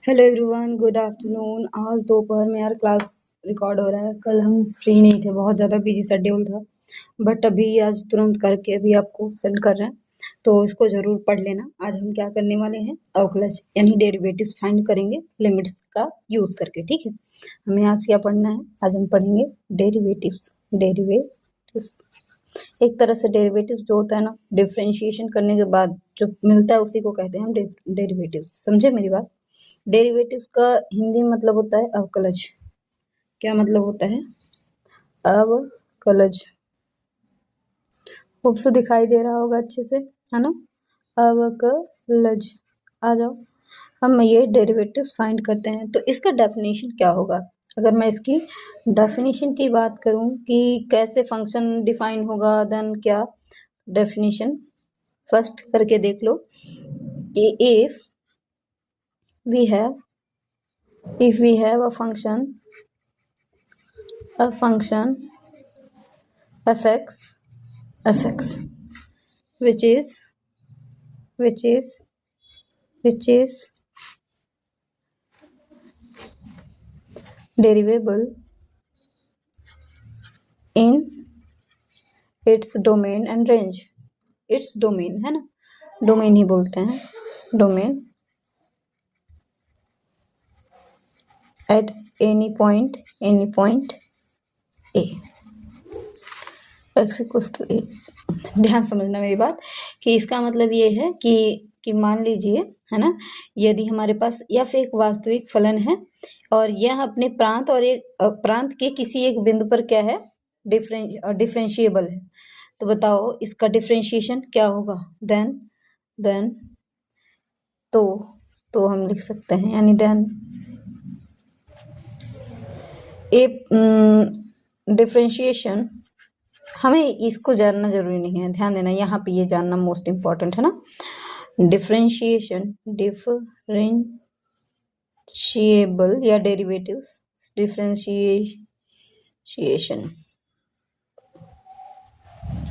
Hello everyone, good afternoon. आज दोपहर में यार क्लास रिकॉर्ड हो रहा है। कल हम फ्री नहीं थे, बहुत ज़्यादा बिजी शेड्यूल था, बट अभी आज तुरंत करके अभी आपको सेंड कर रहे हैं, तो इसको ज़रूर पढ़ लेना। आज हम क्या करने वाले हैं, अवकलज यानी डेरिवेटिव्स फाइंड करेंगे लिमिट्स का यूज़ करके। ठीक है, हमें आज क्या पढ़ना है? आज हम पढ़ेंगे डेरिवेटिव्स। एक तरह से डेरिवेटिव्स जो होता है ना, डिफरेंशिएशन करने के बाद जो मिलता है उसी को कहते हैं हम डेरिवेटिव्स। समझे मेरी बात? डेरिवेटिव्स का हिंदी मतलब होता है अवकलज। क्या मतलब होता है? अवकलज। होप सो दिखाई दे रहा होगा अच्छे से, है ना? अवकलज। आ जाओ, हम ये डेरिवेटिव्स फाइंड करते हैं। तो इसका डेफिनेशन क्या होगा? अगर मैं इसकी डेफिनेशन की बात करूं कि कैसे फंक्शन डिफाइन होगा, देन क्या डेफिनेशन फर्स्ट करके देख लो कि if we have a function fx which is derivable in its domain and range। its domain है ना, डोमेन ही बोलते हैं, domain at any point a x equals to a। ध्यान समझना मेरी बात कि इसका मतलब ये है कि मान लीजिए, है ना, यदि हमारे पास f एक वास्तविक फलन है और यह अपने प्रांत और एक प्रांत के किसी एक बिंदु पर क्या है, डिफरेंशिएबल है, तो बताओ इसका डिफरेंशिएशन क्या होगा? देन तो हम लिख सकते हैं, यानी देन ए डिफरेंशिएशन। हमें इसको जानना जरूरी नहीं है, ध्यान देना, यहाँ पे ये जानना मोस्ट इम्पॉर्टेंट है ना। डिफरेंशिएशन या डेरिवेटिव्स, डिफरेंशिएशन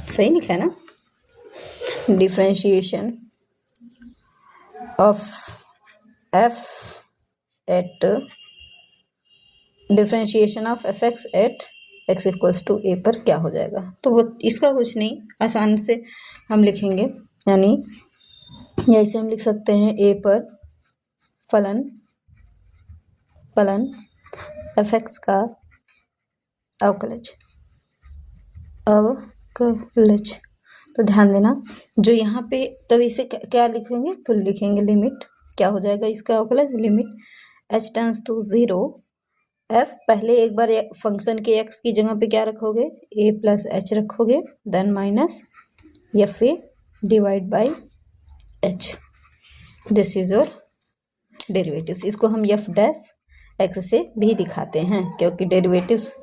सही लिखा है ना? Differentiation of F at differentiation of F X at X equals to A पर क्या हो जाएगा? तो वो इसका कुछ नहीं, आसान से हम लिखेंगे, यानी ऐसे हम लिख सकते हैं ए पर फलन एफ एक्स का अवकलज। तो ध्यान देना, जो यहाँ पे तब इसे क्या लिखेंगे, तो लिखेंगे लिमिट। क्या हो जाएगा इसका अवकलज? Limit h tends to 0 f, पहले एक बार फंक्शन के x की जगह पे क्या रखोगे, a प्लस h रखोगे, then minus F A divide by h। This is your derivatives. इसको हम एफ डैश एक्स से भी दिखाते हैं, क्योंकि derivatives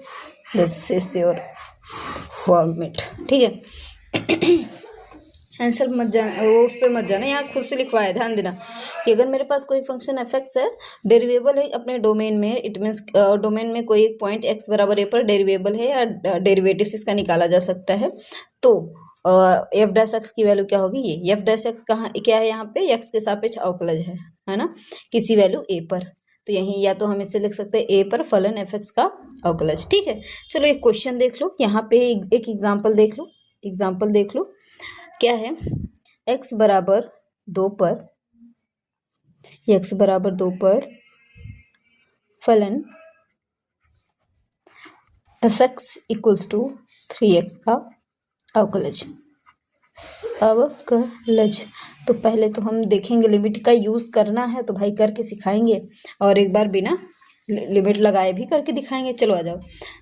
this is your format. ठीक है, आंसर मत जाना, वो उस पर मत जाना, यहाँ खुद से लिखवाया। ध्यान देना कि अगर मेरे पास कोई फंक्शन एफ एक्स है, डेरिवेबल है अपने डोमेन में, इट मीन्स डोमेन में कोई एक पॉइंट एक्स बराबर ए पर डेरिवेबल है या डेरिवेटिव्स इसका निकाला जा सकता है, तो एफ डैश एक्स की वैल्यू क्या होगी? ये एफ डैश एक्स कहाँ क्या है? यहाँ पे एक्स के सापेक्ष अवकलज है ना, किसी वैल्यू ए पर। तो यहीं या तो हम इसे लिख सकते हैं ए पर फलन एफ एक्स का अवकलज। ठीक है, चलो एक क्वेश्चन देख लो, यहाँ पे एक एग्जाम्पल देख लो। क्या है? x बराबर 2 पर फलन F x equals to 3x का अवकलज। तो पहले तो हम देखेंगे, लिमिट का यूज करना है तो भाई करके सिखाएंगे, और एक बार बिना लिमिट लगाए भी करके दिखाएंगे। चलो आ जाओ,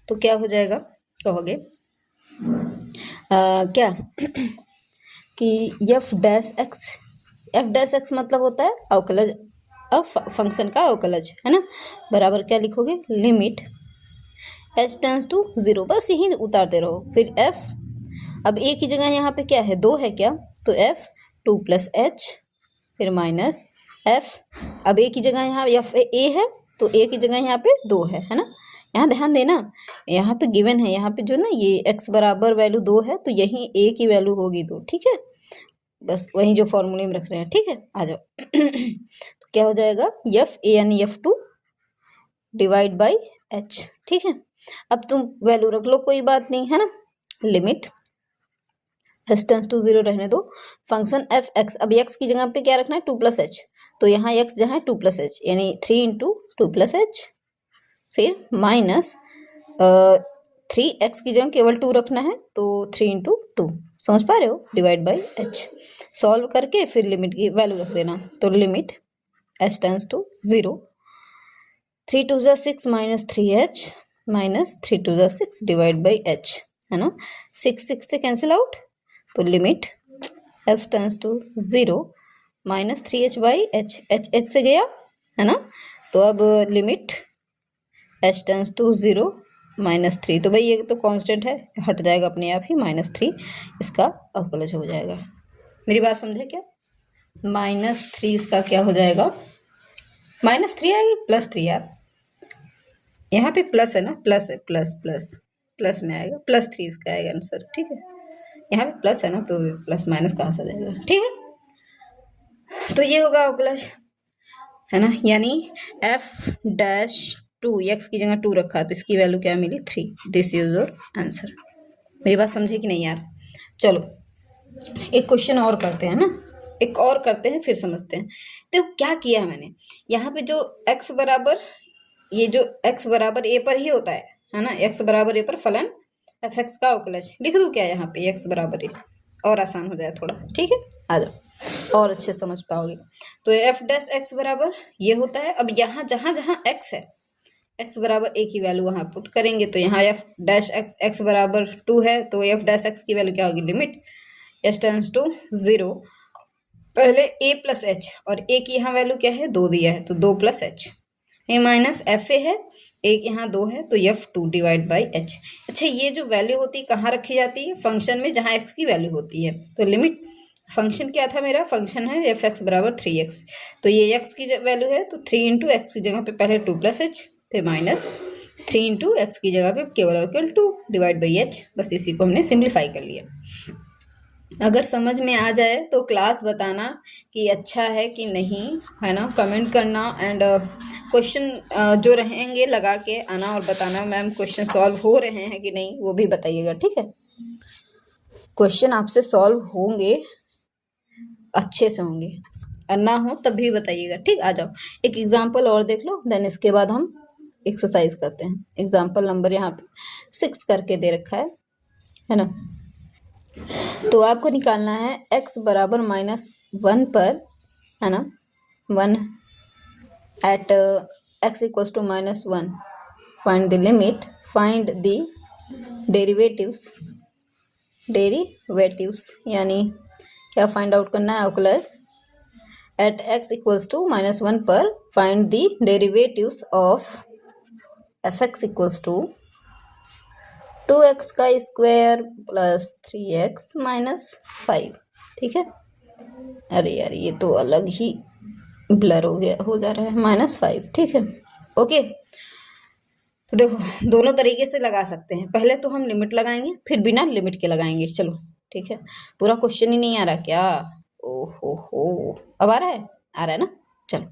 तो क्या हो जाएगा, कहोगे क्या कि एफ डैश एक्स मतलब होता है अवकलज, अब फंक्शन का अवकलज, है ना, बराबर क्या लिखोगे, लिमिट h टेंड्स टू 0, बस यही उतारते रहो। फिर f, अब a की जगह यहाँ पे क्या है, 2 है क्या, तो f 2 प्लस h, फिर माइनस f, अब a की जगह यहाँ f a है तो a की जगह यहाँ पे 2 है ना। यहाँ ध्यान देना, यहाँ पे गिवन है, यहाँ पे जो ना ये x बराबर वैल्यू 2 है, तो यही a की वैल्यू होगी 2। ठीक है, बस वही जो फॉर्मूले में रख रहे हैं। ठीक है, आ जाओ। तो क्या हो जाएगा, एफ ए यानी F2 डिवाइड बाई H। ठीक है, अब तुम वैल्यू रख लो, कोई बात नहीं है ना। लिमिट s टेंस टू 0 रहने दो, फंक्शन एफ एक्स, अब x की जगह पे क्या रखना है, 2+h, तो यहाँ x जहाँ है 2+h यानी 3 इंटू 2+h, फिर माइनस 3x की जगह केवल 2 रखना है तो 3 इंटू 2, समझ पा रहे हो, डिवाइड बाई h। सॉल्व करके फिर लिमिट की वैल्यू रख देना, तो limit s tends to 0, 3 2 6 minus 3h minus 3 2 6 divide by h, है ना। 6 6 से कैंसिल आउट, तो limit s tends to 0 minus 3h by h, h से गया है ना, तो अब लिमिट h टेंस टू 0 -3, तो भाई ये तो कांस्टेंट है, हट जाएगा अपने आप ही, -3 इसका अवकलज हो जाएगा। मेरी बात समझे क्या, -3 इसका क्या हो जाएगा, -3 आएगी, +3 यार, यहाँ पे प्लस है ना, प्लस है, प्लस प्लस प्लस में आएगा, +3 इसका आएगा आंसर। ठीक है, यहाँ पे प्लस है ना, तो प्लस माइनस कहाँ से आ जाएगा। ठीक है, तो ये होगा अवकलज, है ना, यानी f-2, x की जगह 2 रखा तो इसकी वैल्यू क्या मिली, 3। This is your answer. मेरी बात समझे कि नहीं यार। चलो एक क्वेश्चन और करते हैं ना, एक और करते हैं फिर समझते हैं। तो क्या किया है मैंने, यहाँ पे जो x बराबर, ये जो x बराबर a पर ही होता है ना, x बराबर a पर फलन f(x) का अवकलज लिख दूं क्या यहाँ पे, x बराबर a, और आसान हो जाए थोड़ा। ठीक है, आ जाओ और अच्छे समझ पाओगे। तो f' बराबर ये होता है, अब यहाँ जहाँ जहाँ x है, x बराबर a की वैल्यू वहां पुट करेंगे, तो यहाँ f' बराबर 2 है, तो f' की वैल्यू क्या होगी, लिमिट s टेंस टू 0, पहले a प्लस h, और a की यहाँ वैल्यू क्या है, 2 दिया है, तो 2 + h, ये माइनस fa है, एक यहाँ 2 है, तो f2 डिवाइड बाई h। अच्छा, ये जो वैल्यू होती है कहाँ रखी जाती है, फंक्शन में जहाँ x की वैल्यू होती है। तो लिमिट, फंक्शन क्या था मेरा, फंक्शन है f(x) बराबर 3x, तो ये x की वैल्यू है, तो 3 इंटू एक्स की जगह पे पहले 2 + h, फिर माइनस 3 इंटू एक्स की जगह पे केवल और केवल 2 डिवाइड बाई h। बस इसी को हमने सिंप्लीफाई कर लिया। अगर समझ में आ जाए तो क्लास बताना कि अच्छा है कि नहीं, है ना, कमेंट करना, एंड क्वेश्चन जो रहेंगे लगा के आना और बताना मैम क्वेश्चन सॉल्व हो रहे हैं कि नहीं, वो भी बताइएगा। ठीक है, क्वेश्चन आपसे सॉल्व होंगे, अच्छे से होंगे, और ना हो तब भी बताइएगा। ठीक, आ जाओ एक एग्जाम्पल और देख लो, देन इसके बाद हम एक्सरसाइज करते हैं। एग्जाम्पल नंबर यहाँ पे 6 करके दे रखा है ना। तो आपको निकालना है x बराबर -1 पर, है ना, 1 at x equals to -1, find the limit, find the derivatives यानी क्या फाइंड आउट करना है, अवकलज एट x इक्वल्स टू -1 पर find the derivatives of f(x) equals to 2x का स्क्वायर प्लस 3x माइनस 5। ठीक है, अरे यार ये तो अलग ही ब्लर हो जा रहा है, -5। ठीक है, ओके, तो देखो दोनों तरीके से लगा सकते हैं। पहले तो हम लिमिट लगाएंगे, फिर बिना लिमिट के लगाएंगे। चलो ठीक है, पूरा क्वेश्चन ही नहीं आ रहा क्या, ओहो, अब आ रहा है ना। चलो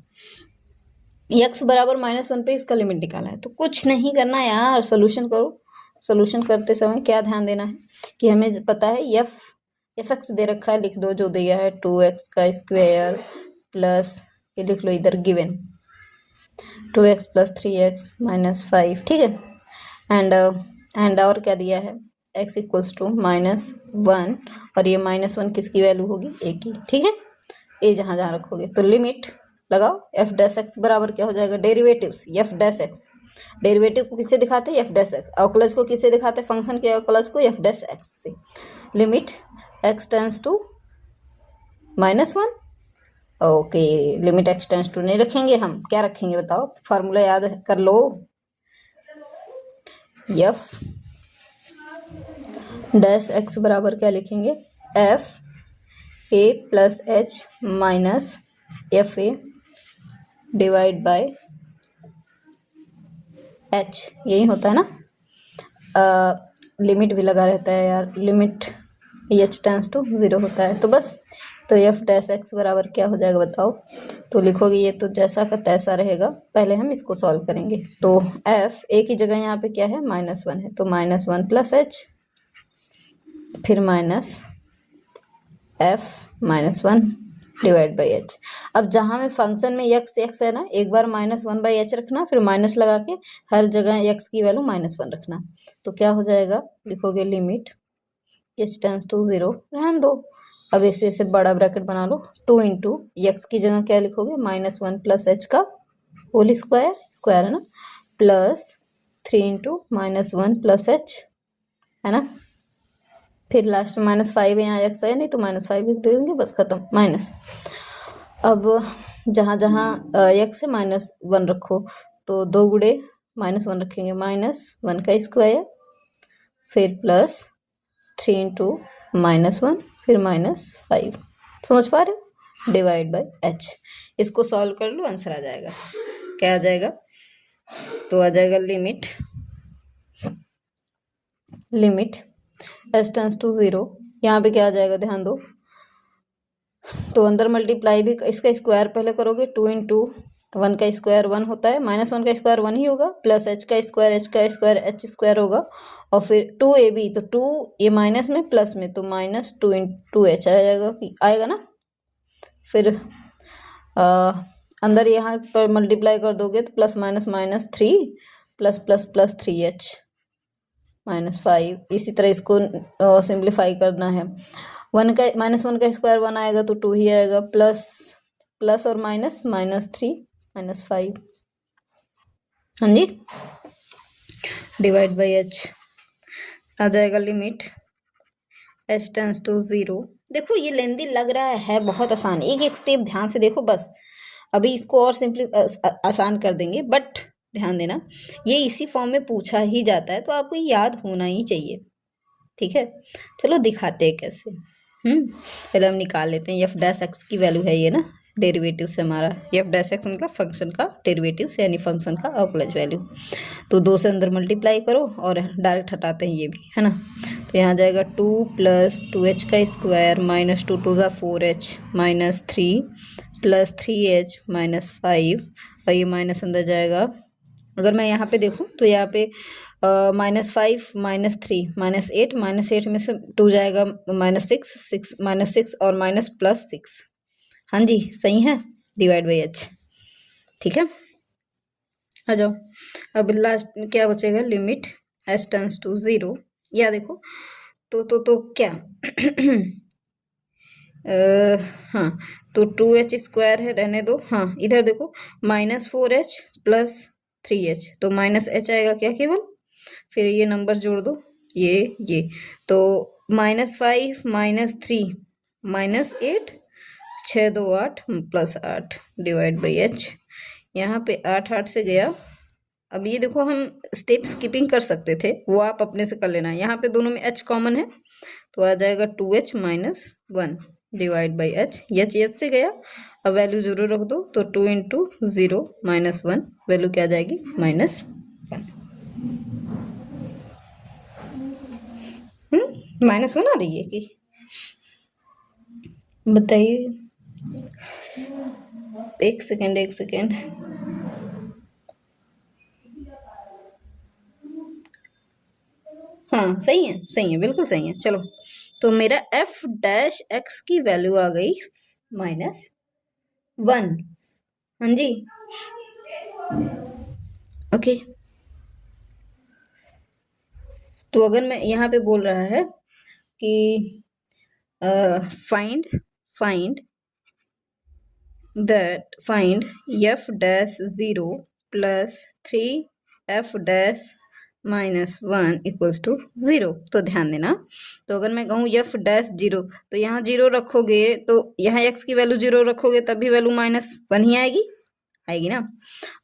x बराबर -1 पे इसका लिमिट निकाला है, तो कुछ नहीं करना यार, सोल्यूशन करो। सोल्यूशन करते समय क्या ध्यान देना है कि हमें पता है f(x) दे रखा है, लिख दो जो दिया है, 2x का स्क्वायर प्लस, ये लिख लो इधर given, 2x plus 3x minus 5। ठीक है, एंड और क्या दिया है, x इक्वल्स टू -1, और ये -1 किसकी वैल्यू होगी, a की। ठीक है, a जहाँ जहाँ रखोगे, तो लिमिट लगाओ, f' बराबर क्या हो जाएगा, डेरिवेटिव्स f', डेरिवेटिव को किससे दिखाते हैं, f', अवकलज को किससे दिखाते हैं, फंक्शन के अवकलज को f' से। Limit x tends to -1, okay, limit x tends to नहीं रखेंगे, हम क्या रखेंगे बताओ, फार्मूला याद कर लो, f'(x) बराबर क्या लिखेंगे, f(a + h minus f(a) divide by h, यही होता है ना। लिमिट भी लगा रहता है यार, लिमिट h टेंस टू 0 होता है, तो बस तो एफ डैश एक्स बराबर क्या हो जाएगा बताओ। तो लिखोगे ये तो जैसा का तैसा रहेगा, पहले हम इसको सॉल्व करेंगे। तो एफ एक ही जगह यहाँ पे क्या है -1 है, तो -1 प्लस एच, फिर minus F -1 divide by H. अब जहाँ में फंक्शन में एक्स है ना, एक बार -1/h रखना, फिर माइनस लगा के हर जगह एक्स की वैल्यू -1 रखना। तो क्या हो जाएगा, लिखोगे लिमिट एच टेंड्स टू 0, रहने दो। अब ऐसे बड़ा ब्रैकेट बना लो, 2 इंटू एक्स की जगह क्या लिखोगे -1 प्लस एच का होल स्क्वायर है ना, प्लस 3 इंटू -1 प्लस एच है ना, फिर लास्ट में -5 है, यहाँ एक्स है नहीं तो -5 लिख देंगे, बस खत्म माइनस। अब जहाँ जहाँ एक्स है -1 रखो, तो 2 गुणे -1 रखेंगे, -1 का स्क्वायर, फिर प्लस 3 इंटू -1, फिर -5। समझ पा रहे हो, डिवाइड बाई एच। इसको सॉल्व कर लो, आंसर आ जाएगा। क्या आ जाएगा, तो आ जाएगा लिमिट एच टेंड्स टू 0। यहाँ पे क्या आ जाएगा ध्यान दो, तो अंदर मल्टीप्लाई भी इसका स्क्वायर पहले करोगे, 2 इंटू 1 का स्क्वायर 1 होता है, -1 का स्क्वायर 1 ही होगा, प्लस एच का स्क्वायर एच स्क्वायर होगा, और फिर 2ab, तो 2 ये माइनस में प्लस में, तो -2 इंटू एच आएगा ना। फिर अंदर यहाँ पर मल्टीप्लाई कर दोगे तो plus minus -3 plus plus plus 3h -5। इसी तरह इसको सिंप्लीफाई करना है। 1 का -1 का स्क्वायर 1 आएगा तो 2 ही आएगा, प्लस और माइनस -3 -5। हाँ जी, डिवाइड बाई एच आ जाएगा लिमिट एच टेंड्स टू 0। देखो ये लेंदी लग रहा है, बहुत आसान, एक एक स्टेप ध्यान से देखो बस। अभी इसको और सिंपली आसान कर देंगे, बट ध्यान देना ये इसी फॉर्म में पूछा ही जाता है, तो आपको याद होना ही चाहिए। ठीक है, चलो दिखाते हैं कैसे। पहले हम निकाल लेते हैं, एफ डैश एक्स की वैल्यू है ये ना, डेरिवेटिव से हमारा एफ डैश एक्स मतलब फंक्शन का डेरिवेटिव से, यानी फंक्शन का अवकलज वैल्यू। तो 2 से अंदर मल्टीप्लाई करो और डायरेक्ट हटाते हैं ये भी, है ना। तो यहाँ जाएगा 2 प्लस 2h का स्क्वायर -2 2 ज़ा 4h -3 प्लस 3h -5, और ये माइनस अंदर जाएगा। अगर मैं यहाँ पे देखूँ तो यहाँ पे -5 -3 -8 -8 में से 2 जाएगा -6 और +6। हाँ जी सही है, डिवाइड बाई एच। ठीक है, आ जाओ। अब लास्ट में क्या बचेगा, लिमिट एच टेंड्स टू 0। या देखो तो क्या हाँ, तो 2h स्क्वायर है, रहने दो। हाँ इधर देखो -4h प्लस 3h, तो -h आएगा क्या केवल, फिर ये नंबर जोड़ दो, ये तो -5 -3 -8 6 2 8 प्लस 8 डिवाइड बाई एच। यहाँ पे 8 8 से गया। अब ये देखो हम स्टेप स्किपिंग कर सकते थे, वो आप अपने से कर लेना। यहाँ पे दोनों में h कॉमन है, तो आ जाएगा 2h -1 डिवाइड बाई एच से गया। अब वैल्यू 0 रख दो, तो 2 इंटू 0 -1 वैल्यू क्या आ जाएगी -1। -1 आ रही है कि बताइए, एक सेकेंड। हाँ सही है, बिल्कुल सही है। चलो, तो मेरा एफ डैश एक्स की वैल्यू आ गई -1। हाँ जी, ओके। तो अगर मैं यहाँ पे बोल रहा है कि find F dash 0 plus 3f dash -1 equals to 0, तो ध्यान देना। तो अगर मैं कहूँ एफ डैश 0, तो यहाँ 0 रखोगे, तो यहाँ x की वैल्यू 0 रखोगे तब भी वैल्यू -1 ही आएगी ना।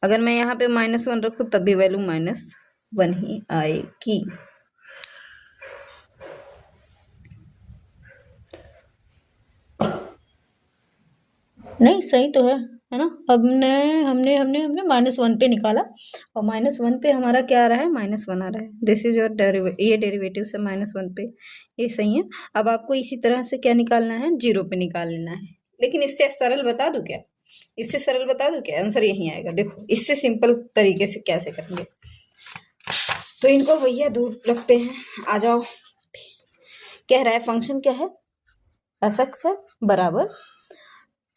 अगर मैं यहाँ पे -1 रखूँ तब भी वैल्यू -1 ही आएगी। नहीं सही तो है ना। हमने हमने हमने हमने -1 पे निकाला और -1 पे हमारा क्या आ रहा है, -1 आ रहा है। दिस इज योर ये डेरिवेटिव से -1 पे, ये सही है। अब आपको इसी तरह से क्या निकालना है, 0 पे निकाल लेना है। लेकिन इससे सरल बता दूं क्या, इससे सरल बता दूं क्या, आंसर यही आएगा। देखो इससे सिंपल तरीके से कैसे करेंगे, तो इनको भैया दूर रखते हैं, आ जाओ। कह रहा है फंक्शन क्या है, f(x) है बराबर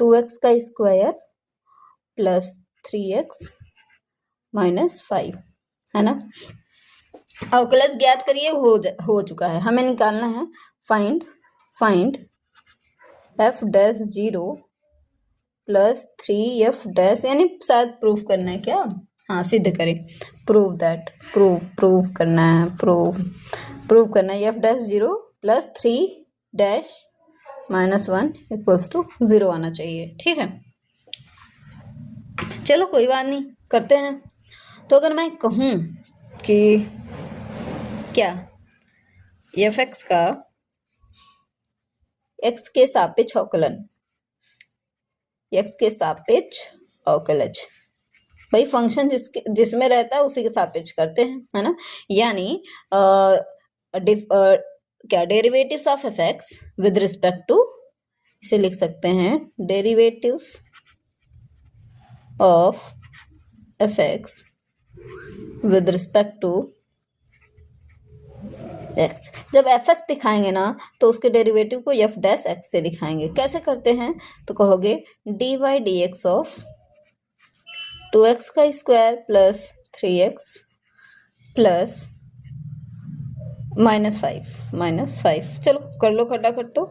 2x का स्क्वायर प्लस 3x माइनस 5, है ना। अवकलज ज्ञात करिए, हो चुका है। हमें निकालना है find f dash 0 plus 3f dash, यानी शायद प्रूफ करना है क्या, हाँ सिद्ध करें, प्रूव दैट, प्रूव करना है, प्रूव करना है। f dash 0 plus 3 dash -1 equals to 0 आना चाहिए, ठीक है। चलो कोई बात नहीं, करते हैं। तो अगर मैं कहूँ कि क्या f(x) का x के सापेक्ष अवकलन, x के सापेक्ष अवकलज, भाई फंक्शन जिसमें रहता है उसी के सापेक्ष करते हैं, है ना। यानी क्या derivatives of f(x) with respect to, इसे लिख सकते हैं derivatives of f(x) with respect to x। जब f(x) दिखाएंगे ना तो उसके डेरिवेटिव को f डैश x से दिखाएंगे। कैसे करते हैं, तो कहोगे dy dx ऑफ 2x का स्क्वायर प्लस 3x प्लस -5। चलो कर लो खटाखट। तो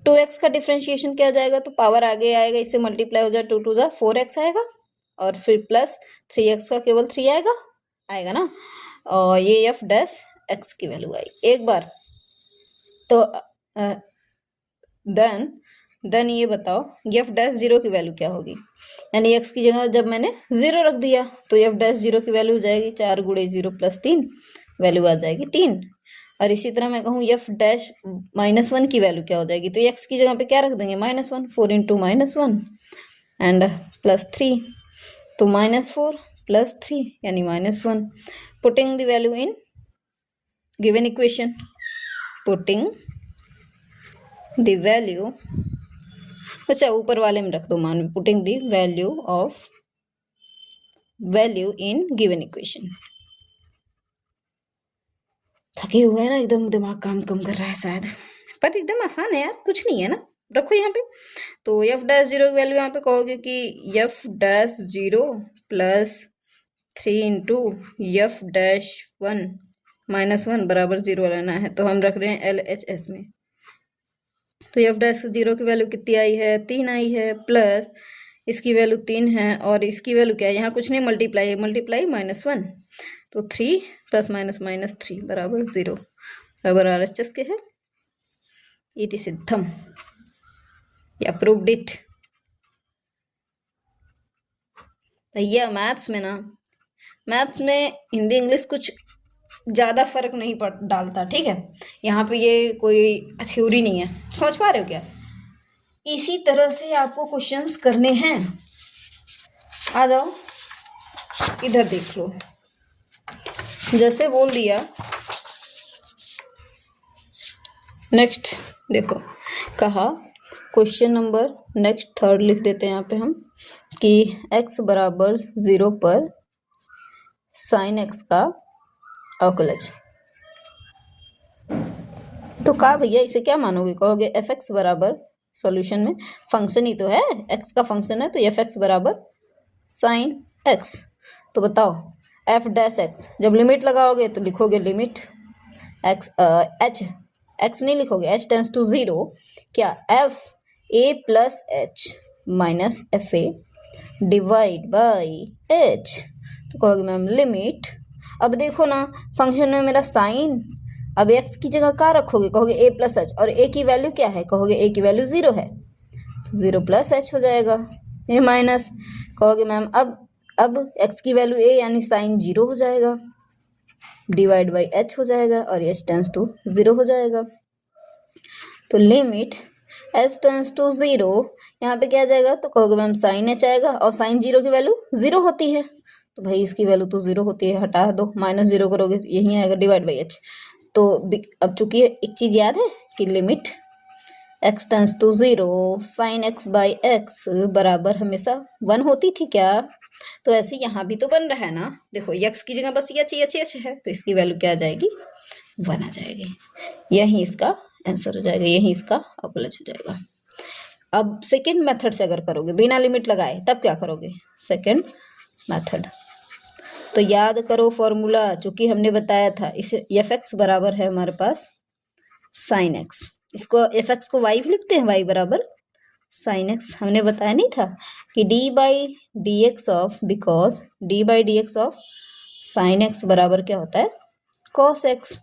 2x का डिफ्रेंशिएशन क्या जाएगा, तो पावर आगे आएगा, इससे मल्टीप्लाई हो जाए, 2 2 जा 4x आएगा, और फिर प्लस 3x का केवल 3 आएगा ना, और ये f डैश x की वैल्यू आई एक बार। तो देन ये बताओ f डैश 0 की वैल्यू क्या होगी, यानी x की जगह जब मैंने 0 रख दिया तो f डैश 0 की वैल्यू हो जाएगी 4 × 0 + 3, वैल्यू आ जाएगी 3। और इसी तरह मैं कहूँ f डैश -1 की वैल्यू क्या हो जाएगी, तो x की जगह पे क्या रख देंगे, -1, 4 × -1 एंड +3, तो -4 + 3 यानी -1। Putting the value in given equation, putting the value, अच्छा ऊपर वाले में रख दो मान, putting the value in given equation. थके हुए हैं ना एकदम, दिमाग काम कम कर रहा है शायद, पर एकदम आसान है यार, कुछ नहीं है ना, रखो यहाँ पे। तो f डैश 0 की वैल्यू यहाँ पे कहोगे कि f dash 0 plus 3 × f dash 1 -1 बराबर 0 लेना है, तो हम रख रहे हैं LHS में। तो f डैश 0 की वैल्यू कितनी आई है, 3 आई है, प्लस इसकी वैल्यू 3 है, और इसकी वैल्यू क्या है, यहाँ कुछ नहीं मल्टीप्लाई है, मल्टीप्लाई -1, तो 3 + -3 बराबर 0 बराबर RHS के है। इति सिद्धम या प्रूव्ड इट। भैया मैथ्स में हिंदी इंग्लिश कुछ ज़्यादा फर्क नहीं डालता, ठीक है। यहाँ पे ये कोई थ्योरी नहीं है, समझ पा रहे हो क्या। इसी तरह से आपको क्वेश्चंस करने हैं, आ जाओ इधर देख लो। जैसे बोल दिया, नेक्स्ट देखो, कहा क्वेश्चन नंबर नेक्स्ट 3 लिख देते हैं यहाँ पे हम, कि x बराबर 0 पर sin x का अवकलज। तो कहा भैया इसे क्या मानोगे, कहोगे f(x) बराबर, सॉल्यूशन में फंक्शन ही तो है, x का फंक्शन है, तो f(x) बराबर sin x। तो बताओ f डैश x, जब लिमिट लगाओगे तो लिखोगे लिमिट x h नहीं लिखोगे, h टेंस टू 0, क्या f a + h minus fa divide by h। तो कहोगे मैम लिमिट, अब देखो ना फंक्शन में मेरा साइन, अब x की जगह क्या रखोगे, कहोगे a + h, और a की वैल्यू क्या है, कहोगे a की वैल्यू 0 है, तो 0 + h हो जाएगा, ये माइनस, कहोगे मैम अब x की वैल्यू a यानी साइन 0 हो जाएगा, डिवाइड बाई h हो जाएगा, और h टेंस टू 0 हो जाएगा। तो लिमिट एच टेंस टू 0, यहाँ पे क्या आ जाएगा, तो कहोगे मैम साइन एच आएगा, और साइन 0 की वैल्यू 0 होती है, तो भाई इसकी वैल्यू तो 0 होती है, हटा दो, -0 करोगे तो यही आएगा डिवाइड बाई एच। तो अब चूंकि एक चीज याद है कि limit x tends to 0 sine x by x बराबर हमेशा 1 होती थी क्या, तो ऐसे यहाँ भी तो बन रहा है ना, देखो x की जगह बस एच है, तो इसकी वैल्यू क्या आ जाएगी, 1 आ जाएगी, यही इसका आंसर हो जाएगा, यही इसका अवकलज हो जाएगा। अब सेकेंड मेथड से अगर करोगे बिना लिमिट लगाए तब क्या करोगे, सेकेंड मेथड, तो याद करो फॉर्मूला, चूंकि हमने बताया था इसे एफ एक्स बराबर है हमारे पास साइन एक्स, इसको एफ एक्स को वाई भी लिखते हैं, वाई बराबर साइन एक्स, हमने बताया नहीं था कि D by D X of, because D by D X of sine x बराबर क्या होता है, कॉस एक्स,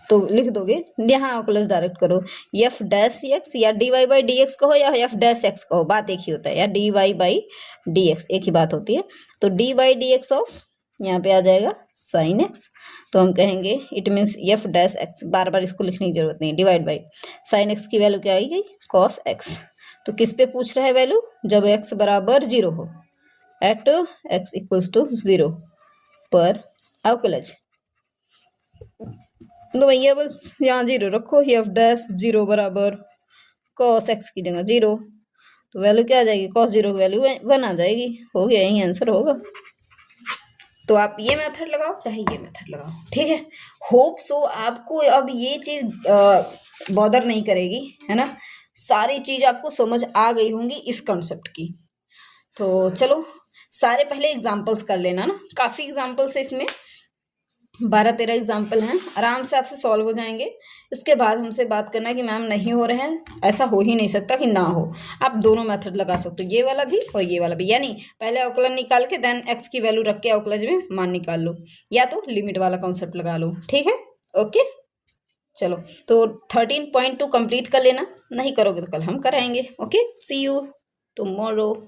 तो लिख दोगे, यहाँ अवकलज डायरेक्ट करो, एफ डैश एक्स या D Y by D X कहो या एफ डैश एक्स कहो, बात एक ही होता है, या D Y by D X एक ही बात होती है, तो D by D X of यहाँ पे आ जाएगा साइन एक्स, तो हम कहेंगे it means F dash X, बार बार इसको लिखने की जरूरत नहीं, डिवाइड बाई साइन एक्स की वैल्यू क्या आई गई, कॉस एक्स, तो किस पे पूछ रहा है वैल्यू, जब एक्स बराबर 0 हो, एट एक्स इक्वल्स टू 0 पर अवकलज, तो भैया बस यहाँ 0 रखो, एफ डैश 0 बराबर कॉस एक्स की जगह 0, तो वैल्यू क्या आ जाएगी, कॉस 0 की वैल्यू 1 आ जाएगी, हो गया, यही आंसर होगा। तो आप ये मेथड लगाओ चाहे ये मेथड लगाओ, ठीक है, होप सो आपको अब ये चीज बॉदर नहीं करेगी, है ना, सारी चीज आपको समझ आ गई होंगी इस कॉन्सेप्ट की। तो चलो सारे पहले एग्जाम्पल्स कर लेना ना, काफी एग्जाम्पल्स है इसमें, 12-13 एग्जाम्पल हैं, आराम से आपसे सॉल्व हो जाएंगे। इसके बाद हमसे बात करना कि मैम नहीं हो रहे हैं, ऐसा हो ही नहीं सकता कि ना हो, आप दोनों मेथड लगा सकते हो, ये वाला भी और ये वाला भी, यानी पहले अवकलन निकाल के देन एक्स की वैल्यू रख के अवकलज में मान निकाल लो, या तो लिमिट वाला कॉन्सेप्ट लगा लो, ठीक है, ओके। चलो तो 13.2 कंप्लीट कर लेना, नहीं करोगे तो कल हम कराएंगे, ओके, सी यू टुमारो।